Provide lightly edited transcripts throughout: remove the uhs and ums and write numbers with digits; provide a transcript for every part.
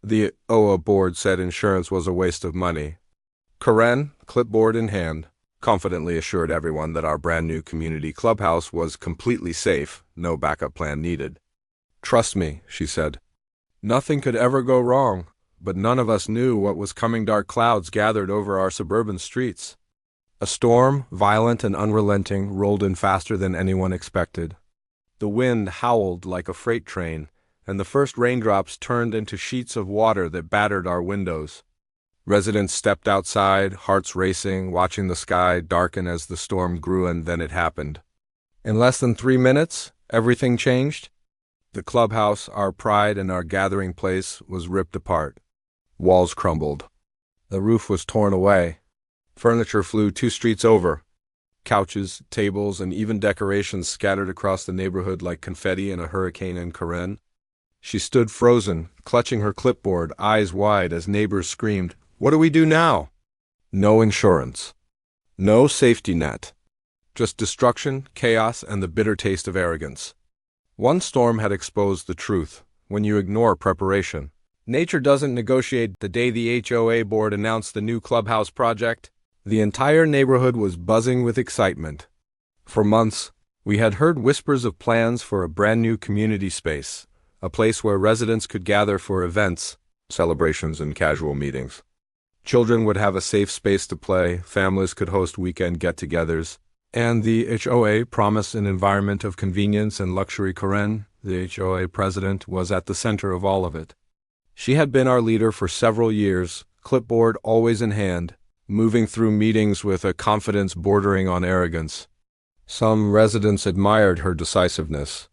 The HOA board said insurance was a waste of money. Karen, clipboard in hand, confidently assured everyone that our brand new community clubhouse was completely safe, no backup plan needed. "Trust me," she said. "Nothing could ever go wrong," but none of us knew what was coming. Dark clouds gathered over our suburban streets. A storm, violent and unrelenting, rolled in faster than anyone expected. The wind howled like a freight train, and the first raindrops turned into sheets of water that battered our windows. Residents stepped outside, hearts racing, watching the sky darken as the storm grew, and then it happened. In less than 3 minutes, everything changed. The clubhouse, our pride and our gathering place, was ripped apart. Walls crumbled. The roof was torn away. Furniture flew 2 streets over. Couches, tables, and even decorations scattered across the neighborhood like confetti in a hurricane. And Karen? She stood frozen, clutching her clipboard, eyes wide as neighbors screamed, "What do we do now?" No insurance. No safety net. Just destruction, chaos, and the bitter taste of arrogance. One storm had exposed the truth. When you ignore preparation, nature doesn't negotiate. The day the HOA board announced the new clubhouse project, the entire neighborhood was buzzing with excitement. For months, we had heard whispers of plans for a brand new community space, a place where residents could gather for events, celebrations, and casual meetings. Children would have a safe space to play, families could host weekend get-togethers, and the HOA promised an environment of convenience and luxury. Karen, the HOA president, was at the center of all of it. She had been our leader for several years, clipboard always in hand, moving through meetings with a confidence bordering on arrogance. Some residents admired her decisiveness.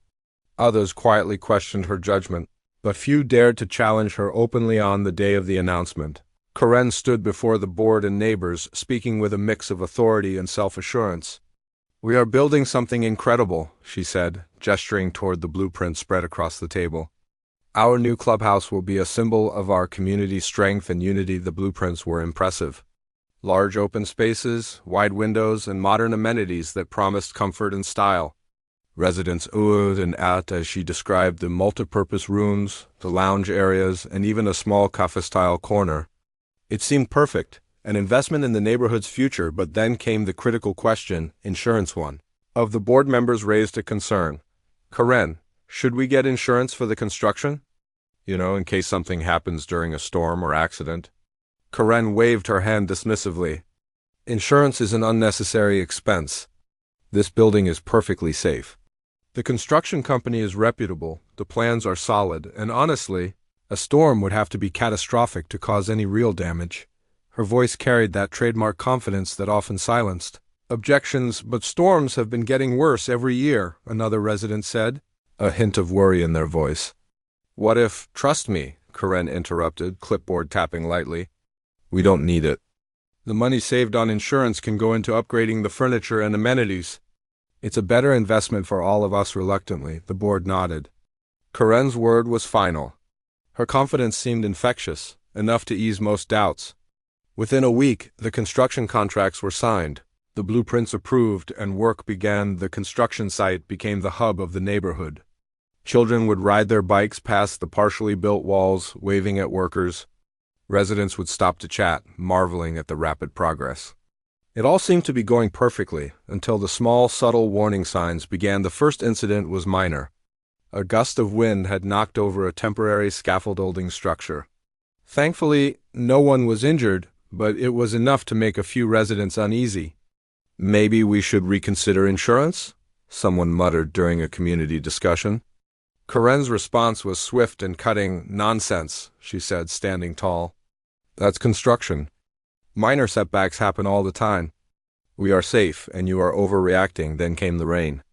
Others quietly questioned her judgment, but few dared to challenge her openly. On the day of the announcement, Karen stood before the board and neighbors, speaking with a mix of authority and self-assurance. "We are building something incredible," she said, gesturing toward the blueprint spread across the table. "Our new clubhouse will be a symbol of our community's strength and unity." The blueprints were impressive. Large open spaces, wide windows, and modern amenities that promised comfort and style. Residents oohed and ahed as she described the multipurpose rooms, the lounge areas, and even a small cafe-style corner. It seemed perfect, an investment in the neighborhood's future. But then came the critical question, insurance. One of the board members raised a concern. "Karen, should we get insurance for the construction? In case something happens during a storm or accident?" Karen waved her hand dismissively. "Insurance is an unnecessary expense. This building is perfectly safe. The construction company is reputable, the plans are solid, and honestly, a storm would have to be catastrophic to cause any real damage." Her voice carried that trademark confidence that often silenced objections. "But storms have been getting worse every year," another resident said, a hint of worry in their voice. "What if—" "Trust me," Karen interrupted, clipboard tapping lightly. "We don't need it. The money saved on insurance can go into upgrading the furniture and amenities. It's a better investment for all of us." Reluctantly, the board nodded. Karen's word was final. Her confidence seemed infectious, enough to ease most doubts. Within a week, the construction contracts were signed, the blueprints approved, and work began. The construction site became the hub of the neighborhood. Children would ride their bikes past the partially built walls, waving at workers. Residents would stop to chat, marveling at the rapid progress. It all seemed to be going perfectly, until the small, subtle warning signs began. The first incident was minor. A gust of wind had knocked over a temporary scaffolding structure. Thankfully, no one was injured, but it was enough to make a few residents uneasy. "Maybe we should reconsider insurance?" someone muttered during a community discussion. Karen's response was swift and cutting. "Nonsense," she said, standing tall. "That's construction. Minor setbacks happen all the time. We are safe, and you are overreacting." Then came the rain.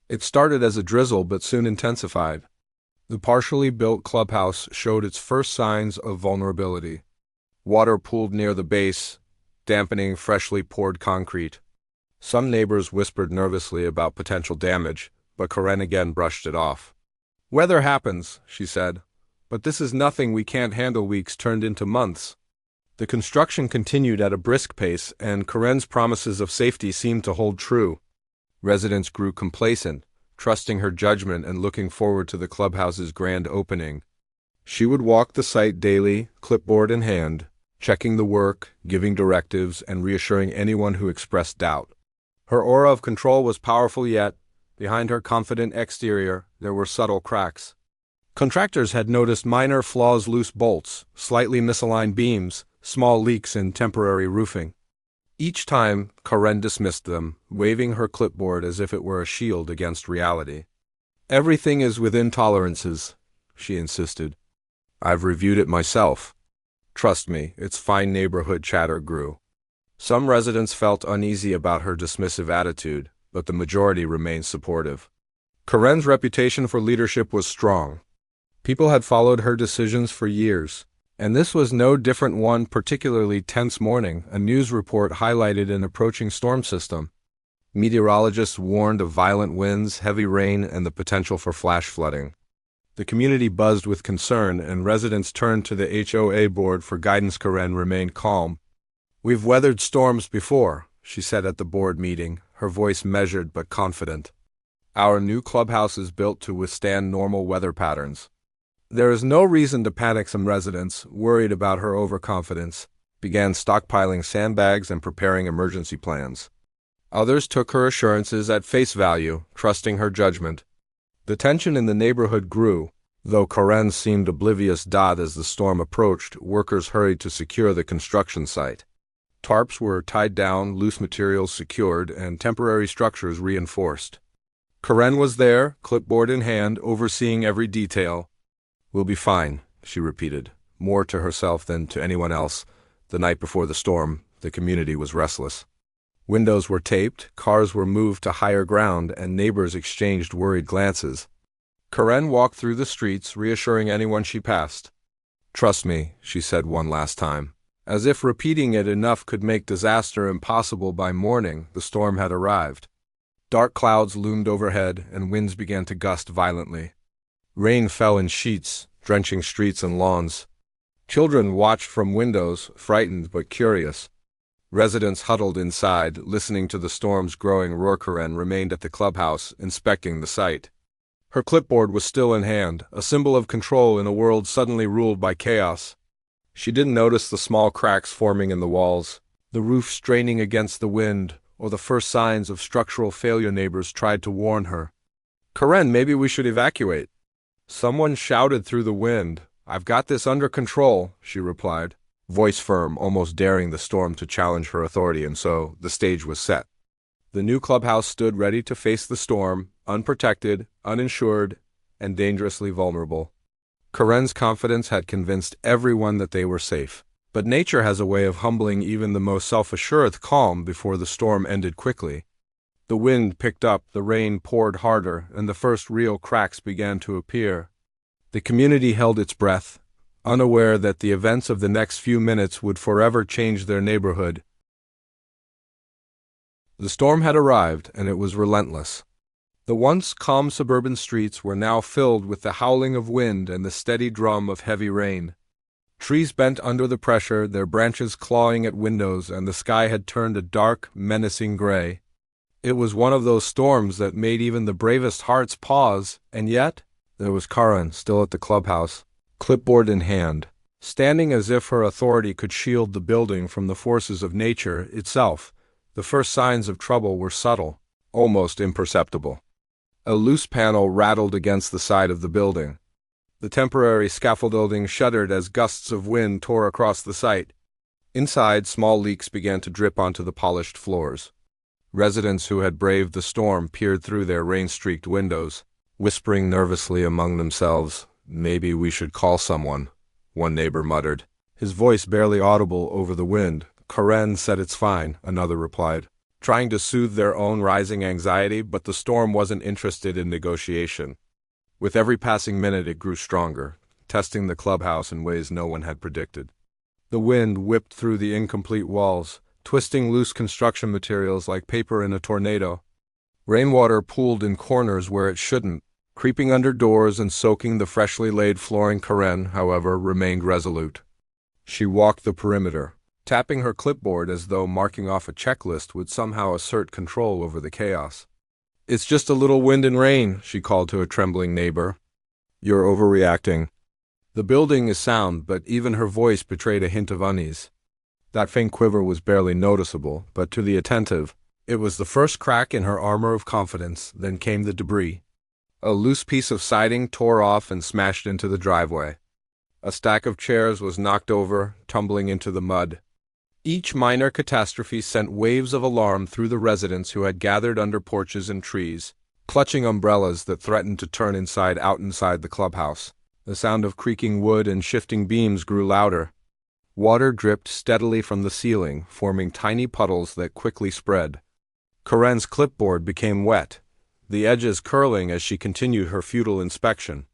It started as a drizzle but soon intensified. The partially built clubhouse showed its first signs of vulnerability. Water pooled near the base, dampening freshly poured concrete. Some neighbors whispered nervously about potential damage, but Karen again brushed it off. "Weather happens," she said, "but this is nothing we can't handle." Weeks turned into months. The construction continued at a brisk pace, and Karen's promises of safety seemed to hold true. Residents grew complacent, trusting her judgment and looking forward to the clubhouse's grand opening. She would walk the site daily, clipboard in hand, checking the work, giving directives, and reassuring anyone who expressed doubt. Her aura of control was powerful, yet, behind her confident exterior, there were subtle cracks. Contractors had noticed minor flaws: loose bolts, slightly misaligned beams, small leaks in temporary roofing. Each time, Karen dismissed them, waving her clipboard as if it were a shield against reality. "Everything is within tolerances," she insisted. "I've reviewed it myself. Trust me, it's fine." Neighborhood chatter grew. Some residents felt uneasy about her dismissive attitude, but the majority remained supportive. Karen's reputation for leadership was strong. People had followed her decisions for years, and this was no different. One particularly tense morning, a news report highlighted an approaching storm system. Meteorologists warned of violent winds, heavy rain, and the potential for flash flooding. The community buzzed with concern, and residents turned to the HOA board for guidance. Karen remained calm. "We've weathered storms before," she said at the board meeting, her voice measured but confident. "Our new clubhouse is built to withstand normal weather patterns." There is no reason to panic. Some residents, worried about her overconfidence, began stockpiling sandbags and preparing emergency plans. Others took her assurances at face value, trusting her judgment. The tension in the neighborhood grew, though Karen seemed oblivious. As the storm approached, workers hurried to secure the construction site. Tarps were tied down, loose materials secured, and temporary structures reinforced. Karen was there, clipboard in hand, overseeing every detail. "We'll be fine," she repeated, more to herself than to anyone else. The night before the storm, the community was restless. Windows were taped, cars were moved to higher ground, and neighbors exchanged worried glances. Karen walked through the streets, reassuring anyone she passed. "Trust me," she said one last time. As if repeating it enough could make disaster impossible. By morning, the storm had arrived. Dark clouds loomed overhead, and winds began to gust violently. Rain fell in sheets, drenching streets and lawns. Children watched from windows, frightened but curious. Residents huddled inside, listening to the storm's growing roar. Karen remained at the clubhouse, inspecting the site. Her clipboard was still in hand, a symbol of control in a world suddenly ruled by chaos. She didn't notice the small cracks forming in the walls, the roof straining against the wind, or the first signs of structural failure. Neighbors tried to warn her. "Karen, maybe we should evacuate." Someone shouted through the wind. "I've got this under control," she replied, voice firm, almost daring the storm to challenge her authority. And so the stage was set. The new clubhouse stood ready to face the storm, unprotected, uninsured, and dangerously vulnerable. Karen's confidence had convinced everyone that they were safe. But nature has a way of humbling even the most self-assured. Calm before the storm ended quickly. The wind picked up, the rain poured harder, and the first real cracks began to appear. The community held its breath, unaware that the events of the next few minutes would forever change their neighborhood. The storm had arrived, and it was relentless. The once calm suburban streets were now filled with the howling of wind and the steady drum of heavy rain. Trees bent under the pressure, their branches clawing at windows, and the sky had turned a dark, menacing gray. It was one of those storms that made even the bravest hearts pause, and yet there was Karen still at the clubhouse, clipboard in hand, standing as if her authority could shield the building from the forces of nature itself. The first signs of trouble were subtle, almost imperceptible. A loose panel rattled against the side of the building. The temporary scaffolding shuddered as gusts of wind tore across the site. Inside, small leaks began to drip onto the polished floors. Residents who had braved the storm peered through their rain-streaked windows, whispering nervously among themselves. "Maybe we should call someone," one neighbor muttered, his voice barely audible over the wind. "Karen said it's fine," another replied, trying to soothe their own rising anxiety. But the storm wasn't interested in negotiation. With every passing minute it grew stronger, testing the clubhouse in ways no one had predicted. The wind whipped through the incomplete walls, twisting loose construction materials like paper in a tornado. Rainwater pooled in corners where it shouldn't, creeping under doors and soaking the freshly laid flooring. Karen, however, remained resolute. She walked the perimeter, tapping her clipboard as though marking off a checklist would somehow assert control over the chaos. "It's just a little wind and rain," she called to a trembling neighbor. "You're overreacting." The building is sound, but even her voice betrayed a hint of unease. That faint quiver was barely noticeable, but to the attentive, it was the first crack in her armor of confidence. Then came the debris. A loose piece of siding tore off and smashed into the driveway. A stack of chairs was knocked over, tumbling into the mud. Each minor catastrophe sent waves of alarm through the residents who had gathered under porches and trees, clutching umbrellas that threatened to turn inside out inside the clubhouse. The sound of creaking wood and shifting beams grew louder. Water dripped steadily from the ceiling, forming tiny puddles that quickly spread. Corinne's clipboard became wet, the edges curling as she continued her futile inspection.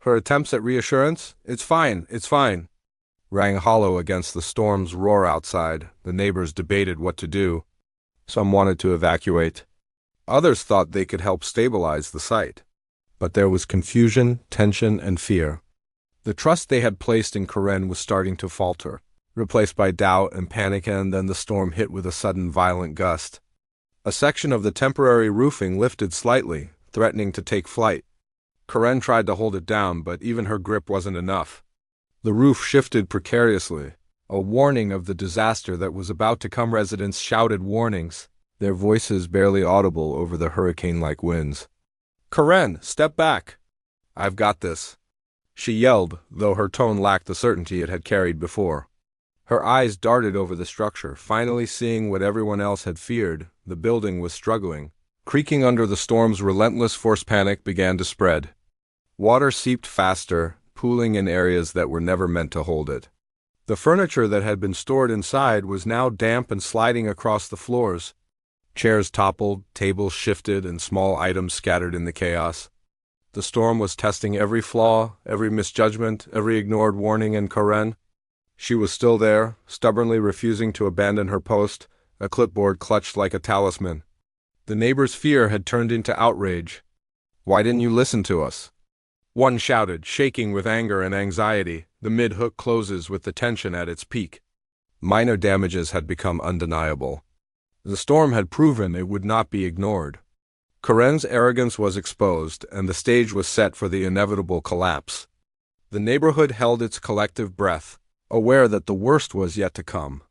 Her attempts at reassurance, it's fine, rang hollow against the storm's roar outside. The neighbors debated what to do. Some wanted to evacuate. Others thought they could help stabilize the site. But there was confusion, tension, and fear. The trust they had placed in Corinne was starting to falter, replaced by doubt and panic, and then the storm hit with a sudden violent gust. A section of the temporary roofing lifted slightly, threatening to take flight. Corinne tried to hold it down, but even her grip wasn't enough. The roof shifted precariously, a warning of the disaster that was about to come. Residents shouted warnings, their voices barely audible over the hurricane-like winds. "Corinne, step back! I've got this," she yelled, though her tone lacked the certainty it had carried before. Her eyes darted over the structure, finally seeing what everyone else had feared. The building was struggling, creaking under the storm's relentless force. Panic began to spread. Water seeped faster, pooling in areas that were never meant to hold it. The furniture that had been stored inside was now damp and sliding across the floors. Chairs toppled, tables shifted, and small items scattered in the chaos. The storm was testing every flaw, every misjudgment, every ignored warning in Corinne. She was still there, stubbornly refusing to abandon her post, a clipboard clutched like a talisman. The neighbors' fear had turned into outrage. "Why didn't you listen to us?" one shouted, shaking with anger and anxiety, the mid-hook closes with the tension at its peak. Minor damages had become undeniable. The storm had proven it would not be ignored. Corinne's arrogance was exposed, and the stage was set for the inevitable collapse. The neighborhood held its collective breath, aware that the worst was yet to come,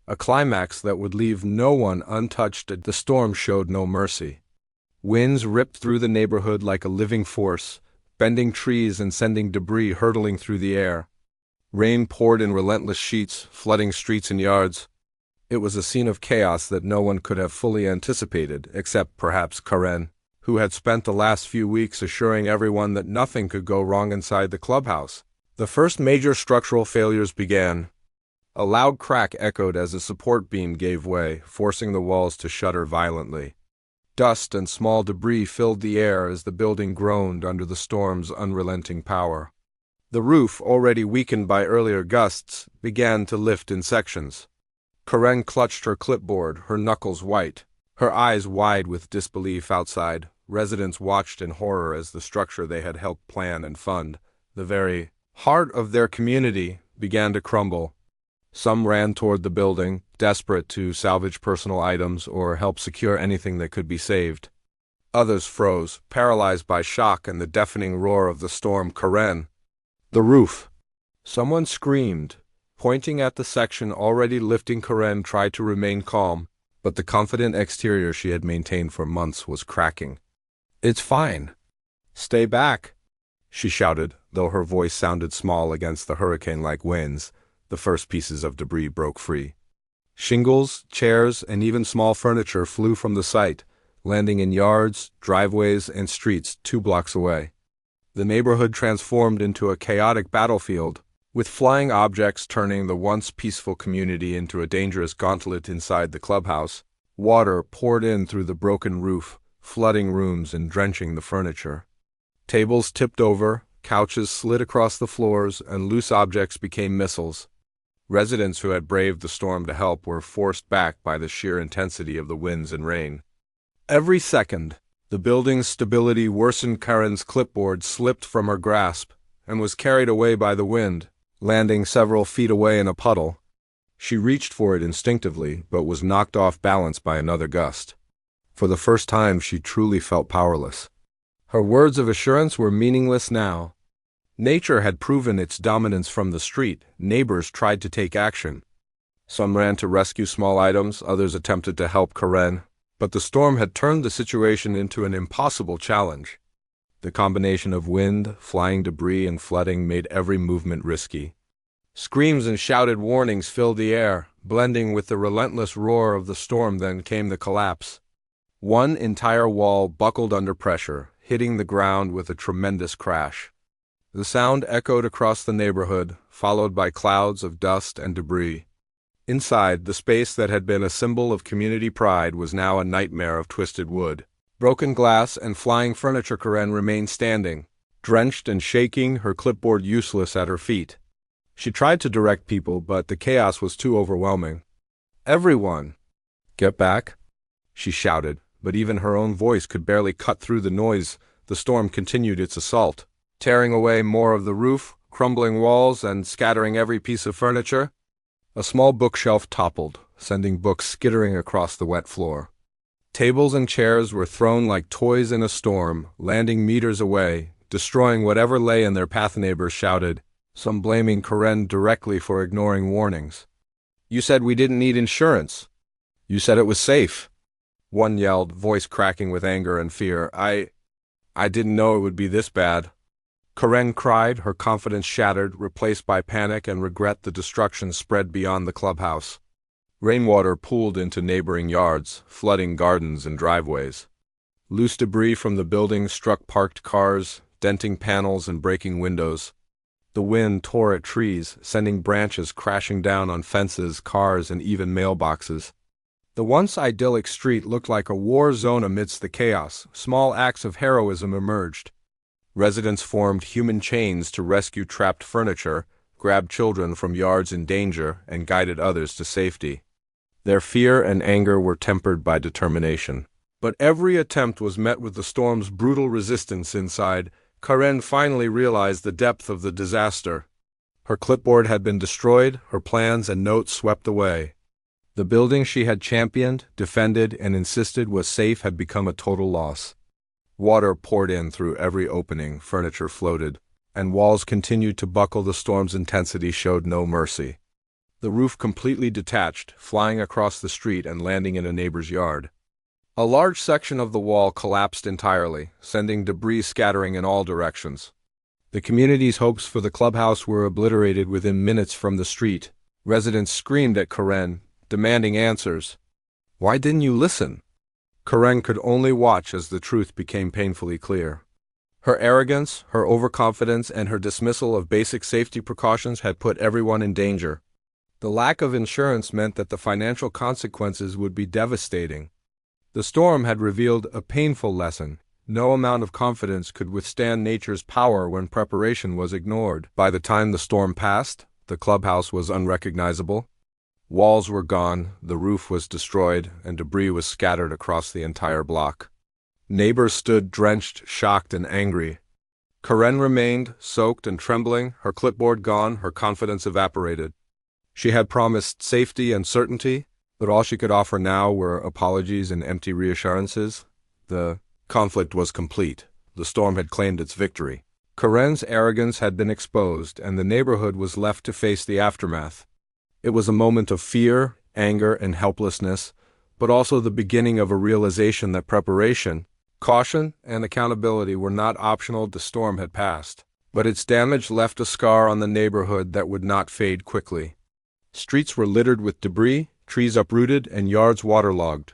a climax that would leave no one untouched. The storm showed no mercy. Winds ripped through the neighborhood like a living force, bending trees and sending debris hurtling through the air. Rain poured in relentless sheets, flooding streets and yards. It was a scene of chaos that no one could have fully anticipated, except perhaps Corinne, who had spent the last few weeks assuring everyone that nothing could go wrong inside the clubhouse. The first major structural failures began. A loud crack echoed as a support beam gave way, forcing the walls to shudder violently. Dust and small debris filled the air as the building groaned under the storm's unrelenting power. The roof, already weakened by earlier gusts, began to lift in sections. Corinne clutched her clipboard, her knuckles white, her eyes wide with disbelief. Outside, residents watched in horror as the structure they had helped plan and fund, the very heart of their community, began to crumble. Some ran toward the building, desperate to salvage personal items or help secure anything that could be saved. Others froze, paralyzed by shock and the deafening roar of the storm. "Corinne! The roof!" Someone screamed, pointing at the section already lifting. Corinne tried to remain calm, but the confident exterior she had maintained for months was cracking. "It's fine. Stay back," she shouted, though her voice sounded small against the hurricane-like winds. The first pieces of debris broke free. Shingles, chairs, and even small furniture flew from the site, landing in yards, driveways, and streets 2 blocks away. The neighborhood transformed into a chaotic battlefield, with flying objects turning the once peaceful community into a dangerous gauntlet inside the clubhouse. Water poured in through the broken roof, flooding rooms and drenching the furniture. Tables tipped over, couches slid across the floors, and loose objects became missiles. Residents who had braved the storm to help were forced back by the sheer intensity of the winds and rain. Every second, the building's stability worsened. Corinne's clipboard slipped from her grasp and was carried away by the wind, landing several feet away in a puddle. She reached for it instinctively, but was knocked off balance by another gust. For the first time, she truly felt powerless. Her words of assurance were meaningless now. Nature had proven its dominance from the street. Neighbors tried to take action. Some ran to rescue small items, others attempted to help Karen, but the storm had turned the situation into an impossible challenge. The combination of wind, flying debris, and flooding made every movement risky. Screams and shouted warnings filled the air, blending with the relentless roar of the storm. Then came the collapse. One entire wall buckled under pressure, hitting the ground with a tremendous crash. The sound echoed across the neighborhood, followed by clouds of dust and debris. Inside, the space that had been a symbol of community pride was now a nightmare of twisted wood. Broken glass and flying furniture. Karen remained standing, drenched and shaking, her clipboard useless at her feet. She tried to direct people, but the chaos was too overwhelming. "Everyone, get back," she shouted, but even her own voice could barely cut through the noise. The storm continued its assault, tearing away more of the roof, crumbling walls, and scattering every piece of furniture. A small bookshelf toppled, sending books skittering across the wet floor. Tables and chairs were thrown like toys in a storm, landing meters away, destroying whatever lay in their path. Neighbors shouted, some blaming Karen directly for ignoring warnings. "You said we didn't need insurance. You said it was safe," one yelled, voice cracking with anger and fear. I didn't know it would be this bad," Karen cried, her confidence shattered, replaced by panic and regret. The destruction spread beyond the clubhouse. Rainwater pooled into neighboring yards, flooding gardens and driveways. Loose debris from the buildings struck parked cars, denting panels and breaking windows. The wind tore at trees, sending branches crashing down on fences, cars, and even mailboxes. The once idyllic street looked like a war zone amidst the chaos. Small acts of heroism emerged. Residents formed human chains to rescue trapped furniture, grabbed children from yards in danger, and guided others to safety. Their fear and anger were tempered by determination. But every attempt was met with the storm's brutal resistance inside. Karen finally realized the depth of the disaster. Her clipboard had been destroyed, her plans and notes swept away. The building she had championed, defended, and insisted was safe had become a total loss. Water poured in through every opening, furniture floated, and walls continued to buckle. The storm's intensity showed no mercy. The roof completely detached, flying across the street and landing in a neighbor's yard. A large section of the wall collapsed entirely, sending debris scattering in all directions. The community's hopes for the clubhouse were obliterated within minutes from the street. Residents screamed at Karen, demanding answers. Why didn't you listen? Karen could only watch as the truth became painfully clear. Her arrogance, her overconfidence, and her dismissal of basic safety precautions had put everyone in danger. The lack of insurance meant that the financial consequences would be devastating. The storm had revealed a painful lesson. No amount of confidence could withstand nature's power when preparation was ignored. By the time the storm passed, the clubhouse was unrecognizable. Walls were gone, the roof was destroyed, and debris was scattered across the entire block. Neighbors stood drenched, shocked, and angry. Karen remained, soaked and trembling, her clipboard gone, her confidence evaporated. She had promised safety and certainty, but all she could offer now were apologies and empty reassurances. The conflict was complete. The storm had claimed its victory. Karen's arrogance had been exposed, and the neighborhood was left to face the aftermath. It was a moment of fear, anger, and helplessness, but also the beginning of a realization that preparation, caution, and accountability were not optional. The storm had passed, but its damage left a scar on the neighborhood that would not fade quickly. Streets were littered with debris, trees uprooted, and yards waterlogged.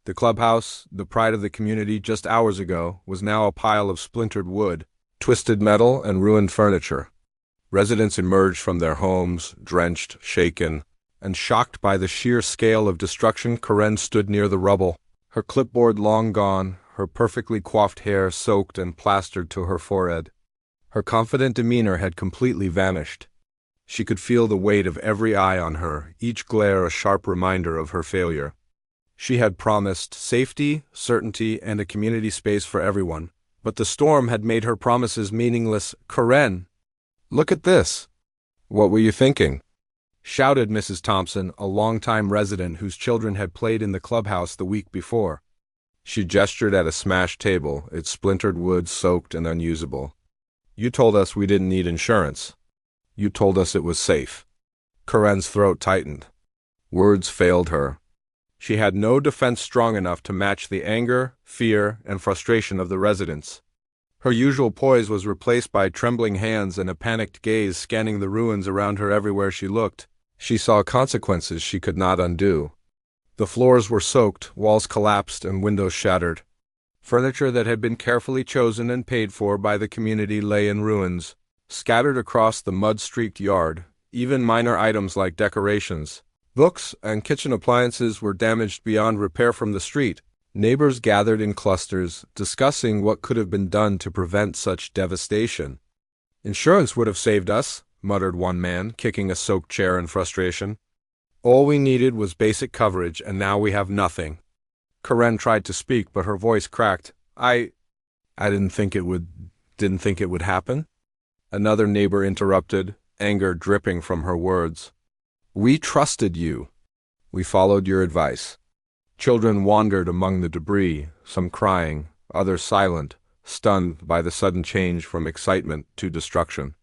The clubhouse, the pride of the community just hours ago, was now a pile of splintered wood, twisted metal, and ruined furniture. Residents emerged from their homes, drenched, shaken, and shocked by the sheer scale of destruction. Karen stood near the rubble, her clipboard long gone, her perfectly coiffed hair soaked and plastered to her forehead. Her confident demeanor had completely vanished. She could feel the weight of every eye on her, each glare a sharp reminder of her failure. She had promised safety, certainty, and a community space for everyone, but the storm had made her promises meaningless. "Karen, look at this." "What were you thinking?" shouted Mrs. Thompson, a longtime resident whose children had played in the clubhouse the week before. She gestured at a smashed table, its splintered wood soaked and unusable. You told us we didn't need insurance. You told us it was safe. Karen's throat tightened. Words failed her. She had no defense strong enough to match the anger, fear, and frustration of the residents. Her usual poise was replaced by trembling hands and a panicked gaze scanning the ruins around her everywhere she looked. She saw consequences she could not undo. The floors were soaked, walls collapsed, and windows shattered. Furniture that had been carefully chosen and paid for by the community lay in ruins, scattered across the mud-streaked yard. Even minor items like decorations, books, and kitchen appliances were damaged beyond repair from the street. Neighbors gathered in clusters, discussing what could have been done to prevent such devastation. "Insurance would have saved us," muttered one man, kicking a soaked chair in frustration. "All we needed was basic coverage, and now we have nothing." Karen tried to speak, but her voice cracked. I didn't think it would happen." Another neighbor interrupted, anger dripping from her words. "We trusted you. We followed your advice." Children wandered among the debris, some crying, others silent, stunned by the sudden change from excitement to destruction.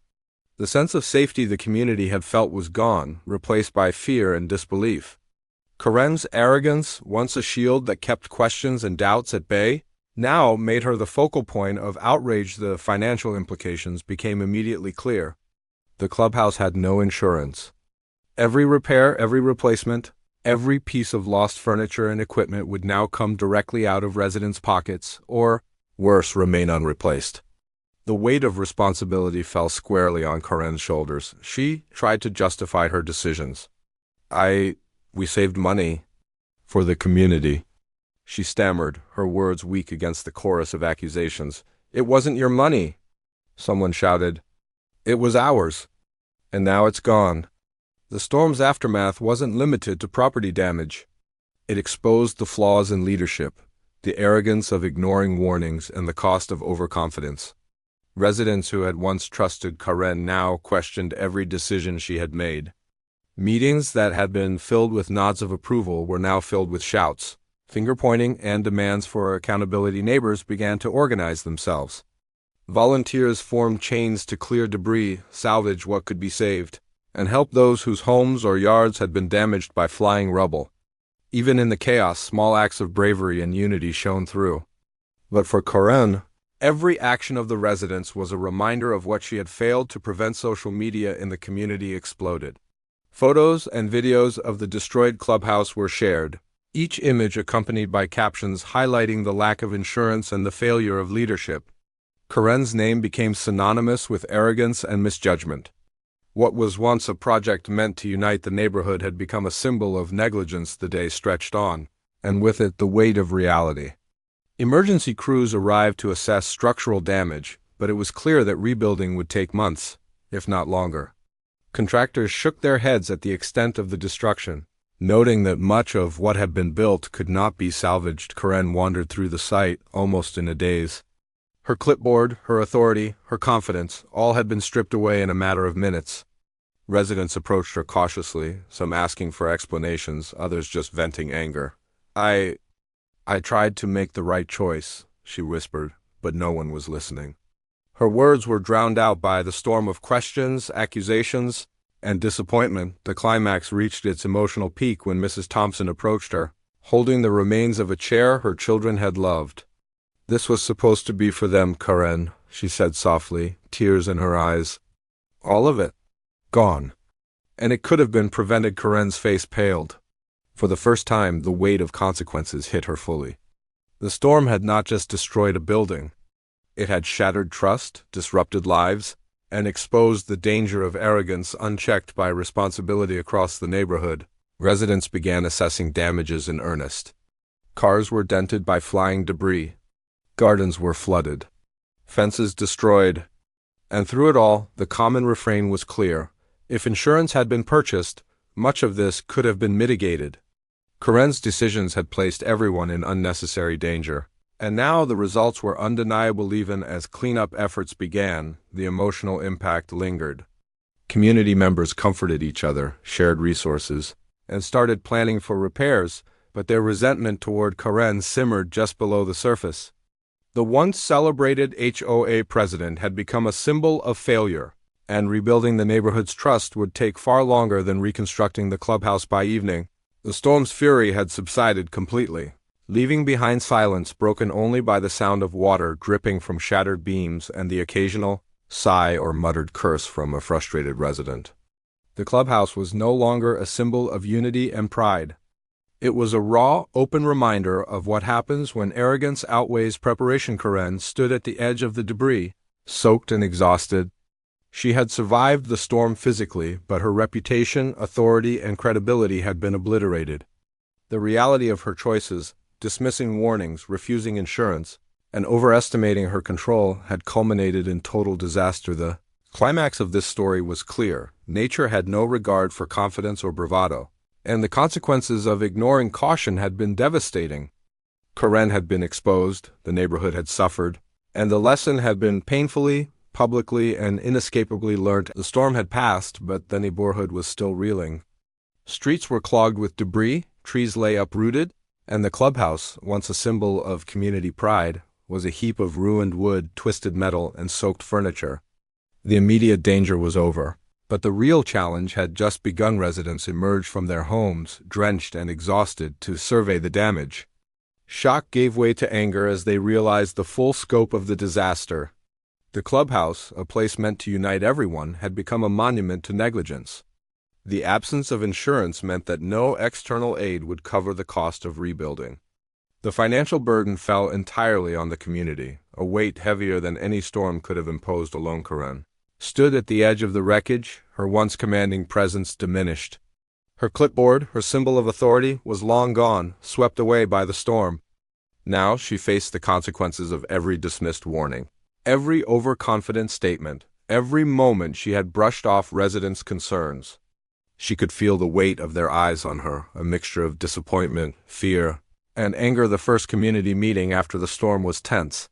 The sense of safety the community had felt was gone, replaced by fear and disbelief. Karen's arrogance, once a shield that kept questions and doubts at bay, now made her the focal point of outrage. The financial implications became immediately clear. The clubhouse had no insurance. Every repair, every replacement, every piece of lost furniture and equipment would now come directly out of residents' pockets, or, worse, remain unreplaced. The weight of responsibility fell squarely on Karen's shoulders. She tried to justify her decisions. We saved money for the community," she stammered, her words weak against the chorus of accusations. "It wasn't your money," someone shouted. "It was ours. And now it's gone." The storm's aftermath wasn't limited to property damage. It exposed the flaws in leadership, the arrogance of ignoring warnings, and the cost of overconfidence. Residents who had once trusted Karen now questioned every decision she had made. Meetings that had been filled with nods of approval were now filled with shouts, finger-pointing, and demands for accountability. Neighbors began to organize themselves. Volunteers formed chains to clear debris, salvage what could be saved, and help those whose homes or yards had been damaged by flying rubble. Even in the chaos, small acts of bravery and unity shone through. But for Karen, every action of the residents was a reminder of what she had failed to prevent. Social media in the community exploded. Photos and videos of the destroyed clubhouse were shared, each image accompanied by captions highlighting the lack of insurance and the failure of leadership. Karen's name became synonymous with arrogance and misjudgment. What was once a project meant to unite the neighborhood had become a symbol of negligence. The day stretched on, and with it the weight of reality. Emergency crews arrived to assess structural damage, but it was clear that rebuilding would take months, if not longer. Contractors shook their heads at the extent of the destruction, noting that much of what had been built could not be salvaged. Karen wandered through the site, almost in a daze. Her clipboard, her authority, her confidence, all had been stripped away in a matter of minutes. Residents approached her cautiously, some asking for explanations, others just venting anger. I tried to make the right choice," she whispered, but no one was listening. Her words were drowned out by the storm of questions, accusations, and disappointment. The climax reached its emotional peak when Mrs. Thompson approached her, holding the remains of a chair her children had loved. "This was supposed to be for them, Karen," she said softly, tears in her eyes. "All of it. Gone. And it could have been prevented." Karen's face paled. For the first time, the weight of consequences hit her fully. The storm had not just destroyed a building. It had shattered trust, disrupted lives, and exposed the danger of arrogance unchecked by responsibility across the neighborhood. Residents began assessing damages in earnest. Cars were dented by flying debris. Gardens were flooded. Fences destroyed. And through it all, the common refrain was clear. If insurance had been purchased, much of this could have been mitigated. Karen's decisions had placed everyone in unnecessary danger. And now the results were undeniable. Even as cleanup efforts began, the emotional impact lingered. Community members comforted each other, shared resources, and started planning for repairs, but their resentment toward Karen simmered just below the surface. The once celebrated HOA president had become a symbol of failure, and rebuilding the neighborhood's trust would take far longer than reconstructing the clubhouse by evening. The storm's fury had subsided completely, leaving behind silence broken only by the sound of water dripping from shattered beams and the occasional sigh or muttered curse from a frustrated resident. The clubhouse was no longer a symbol of unity and pride. It was a raw, open reminder of what happens when arrogance outweighs preparation. Karen stood at the edge of the debris, soaked and exhausted. She had survived the storm physically, but her reputation, authority, and credibility had been obliterated. The reality of her choices, dismissing warnings, refusing insurance, and overestimating her control, had culminated in total disaster. The climax of this story was clear. Nature had no regard for confidence or bravado, and the consequences of ignoring caution had been devastating. Karen had been exposed, the neighborhood had suffered, and the lesson had been painfully, publicly, and inescapably learned. The storm had passed, but the neighborhood was still reeling. Streets were clogged with debris, trees lay uprooted, and the clubhouse, once a symbol of community pride, was a heap of ruined wood, twisted metal, and soaked furniture. The immediate danger was over, but the real challenge had just begun. Residents emerged from their homes, drenched and exhausted, to survey the damage. Shock gave way to anger as they realized the full scope of the disaster. The clubhouse, a place meant to unite everyone, had become a monument to negligence. The absence of insurance meant that no external aid would cover the cost of rebuilding. The financial burden fell entirely on the community, a weight heavier than any storm could have imposed alone. Karen stood at the edge of the wreckage, her once commanding presence diminished. Her clipboard, her symbol of authority, was long gone, swept away by the storm. Now she faced the consequences of every dismissed warning, every overconfident statement, every moment she had brushed off residents' concerns. She could feel the weight of their eyes on her, a mixture of disappointment, fear, and anger. The first community meeting after the storm was tense.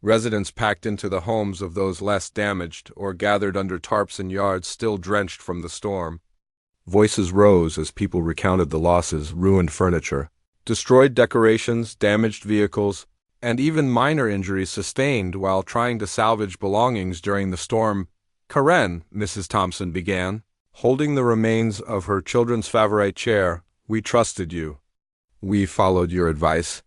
Residents packed into the homes of those less damaged or gathered under tarps in yards still drenched from the storm. Voices rose as people recounted the losses: ruined furniture, destroyed decorations, damaged vehicles, and even minor injuries sustained while trying to salvage belongings during the storm. "Karen," Mrs. Thompson began, holding the remains of her children's favorite chair, "we trusted you. We followed your advice.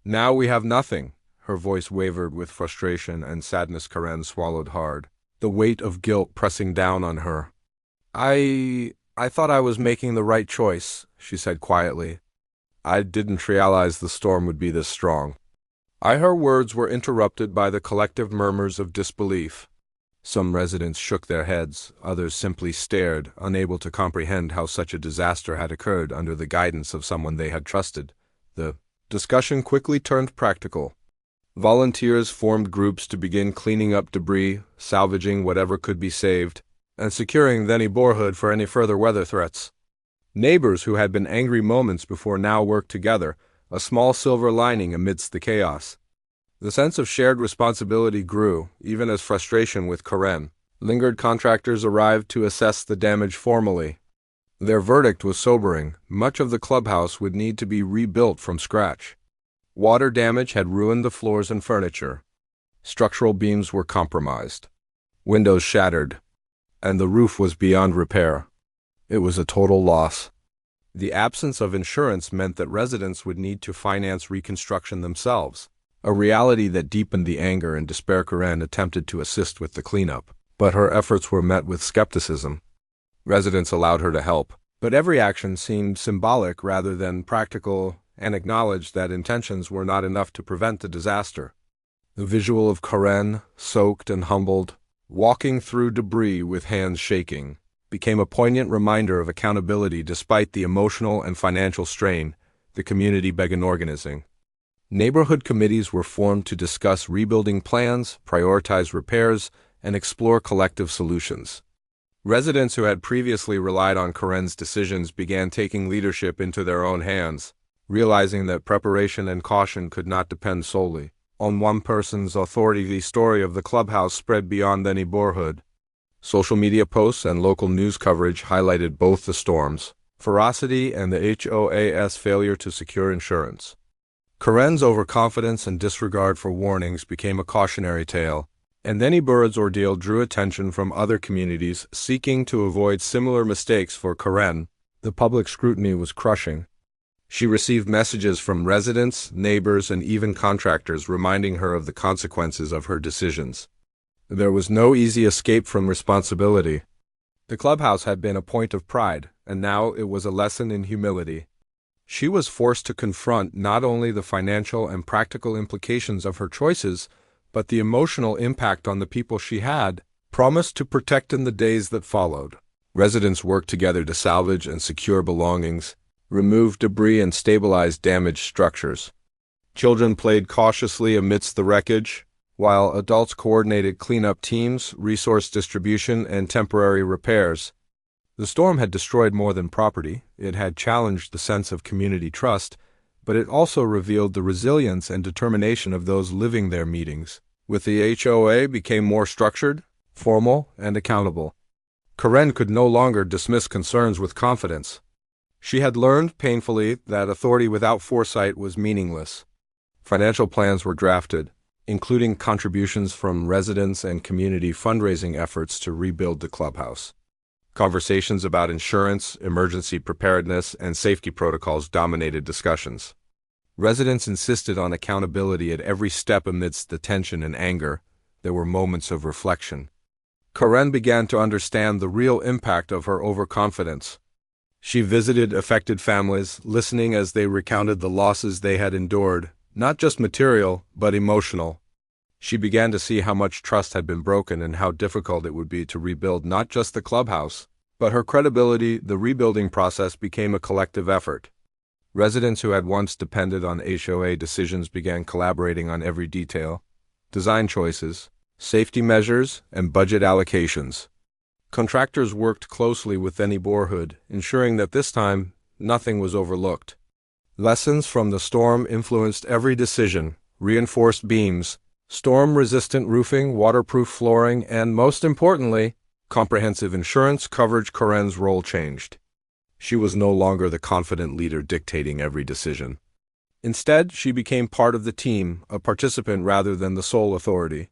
Now we have nothing." Her voice wavered with frustration and sadness. Karen swallowed hard, the weight of guilt pressing down on her. I thought I was making the right choice," she said quietly. "I didn't realize the storm would be this strong." Her words were interrupted by the collective murmurs of disbelief. Some residents shook their heads, others simply stared, unable to comprehend how such a disaster had occurred under the guidance of someone they had trusted. The discussion quickly turned practical. Volunteers formed groups to begin cleaning up debris, salvaging whatever could be saved, and securing the neighborhood for any further weather threats. Neighbors who had been angry moments before now worked together, a small silver lining amidst the chaos. The sense of shared responsibility grew, even as frustration with Karen lingered. Contractors arrived to assess the damage formally. Their verdict was sobering: much of the clubhouse would need to be rebuilt from scratch. Water damage had ruined the floors and furniture. Structural beams were compromised. Windows shattered, and the roof was beyond repair. It was a total loss. The absence of insurance meant that residents would need to finance reconstruction themselves, a reality that deepened the anger and despair. Karen attempted to assist with the cleanup, but her efforts were met with skepticism. Residents allowed her to help, but every action seemed symbolic rather than practical, and acknowledged that intentions were not enough to prevent the disaster. The visual of Karen, soaked and humbled, walking through debris with hands shaking, became a poignant reminder of accountability. Despite the emotional and financial strain, the community began organizing. Neighborhood committees were formed to discuss rebuilding plans, prioritize repairs, and explore collective solutions. Residents who had previously relied on Karen's decisions began taking leadership into their own hands, realizing that preparation and caution could not depend solely on one person's authority. The story of the clubhouse spread beyond the neighborhood. Social media posts and local news coverage highlighted both the storm's ferocity and the HOA's failure to secure insurance. Karen's overconfidence and disregard for warnings became a cautionary tale, and then Iburu's ordeal drew attention from other communities seeking to avoid similar mistakes for Karen. The public scrutiny was crushing. She received messages from residents, neighbors, and even contractors reminding her of the consequences of her decisions. There was no easy escape from responsibility. The clubhouse had been a point of pride, and now it was a lesson in humility. She was forced to confront not only the financial and practical implications of her choices, but the emotional impact on the people she had promised to protect in the days that followed. Residents worked together to salvage and secure belongings, remove debris, and stabilize damaged structures. Children played cautiously amidst the wreckage, while adults coordinated cleanup teams, resource distribution, and temporary repairs. The storm had destroyed more than property. It had challenged the sense of community trust, but it also revealed the resilience and determination of those living their meetings. With the HOA became more structured, formal, and accountable. Karen could no longer dismiss concerns with confidence. She had learned painfully that authority without foresight was meaningless. Financial plans were drafted, including contributions from residents and community fundraising efforts to rebuild the clubhouse. Conversations about insurance, emergency preparedness, and safety protocols dominated discussions. Residents insisted on accountability at every step. Amidst the tension and anger, there were moments of reflection. Karen began to understand the real impact of her overconfidence. She visited affected families, listening as they recounted the losses they had endured, not just material, but emotional. She began to see how much trust had been broken and how difficult it would be to rebuild not just the clubhouse, but her credibility. The rebuilding process became a collective effort. Residents who had once depended on HOA decisions began collaborating on every detail: design choices, safety measures, and budget allocations. Contractors worked closely with the neighborhood, ensuring that this time nothing was overlooked. Lessons from the storm influenced every decision: reinforced beams, storm-resistant roofing, waterproof flooring, and, most importantly, comprehensive insurance coverage. Karen's role changed. She was no longer the confident leader dictating every decision. Instead, she became part of the team, a participant rather than the sole authority.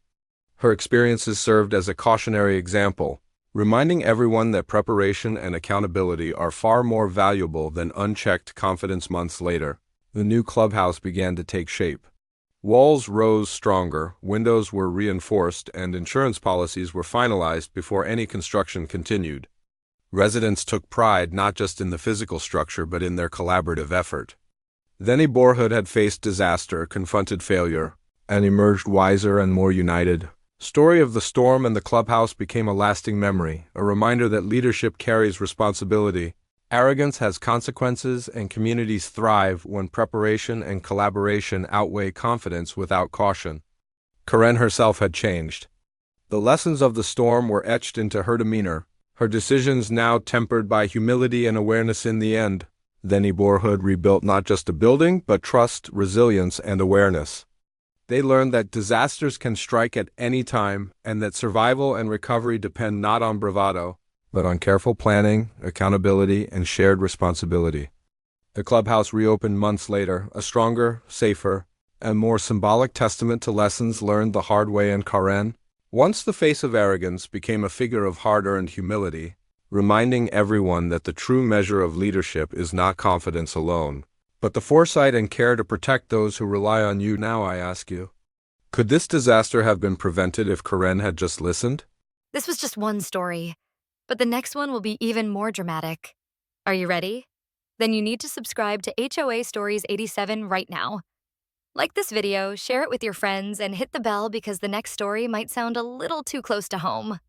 Her experiences served as a cautionary example, reminding everyone that preparation and accountability are far more valuable than unchecked confidence. Months later, the new clubhouse began to take shape. Walls rose stronger, windows were reinforced, and insurance policies were finalized before any construction continued. Residents took pride not just in the physical structure but in their collaborative effort. The neighborhood had faced disaster, confronted failure, and emerged wiser and more united. Story of the storm and the clubhouse became a lasting memory, a reminder that leadership carries responsibility. Arrogance has consequences, and communities thrive when preparation and collaboration outweigh confidence without caution. Karen herself had changed. The lessons of the storm were etched into her demeanor, her decisions now tempered by humility and awareness. In the end, the neighborhood rebuilt not just a building, but trust, resilience, and awareness. They learned that disasters can strike at any time, and that survival and recovery depend not on bravado, but on careful planning, accountability, and shared responsibility. The clubhouse reopened months later, a stronger, safer, and more symbolic testament to lessons learned the hard way in Karen. Once the face of arrogance became a figure of hard-earned humility, reminding everyone that the true measure of leadership is not confidence alone, but the foresight and care to protect those who rely on you. Now I ask you, could this disaster have been prevented if Karen had just listened? This was just one story, but the next one will be even more dramatic. Are you ready? Then you need to subscribe to HOA Stories 87 right now. Like this video, share it with your friends, and hit the bell because the next story might sound a little too close to home.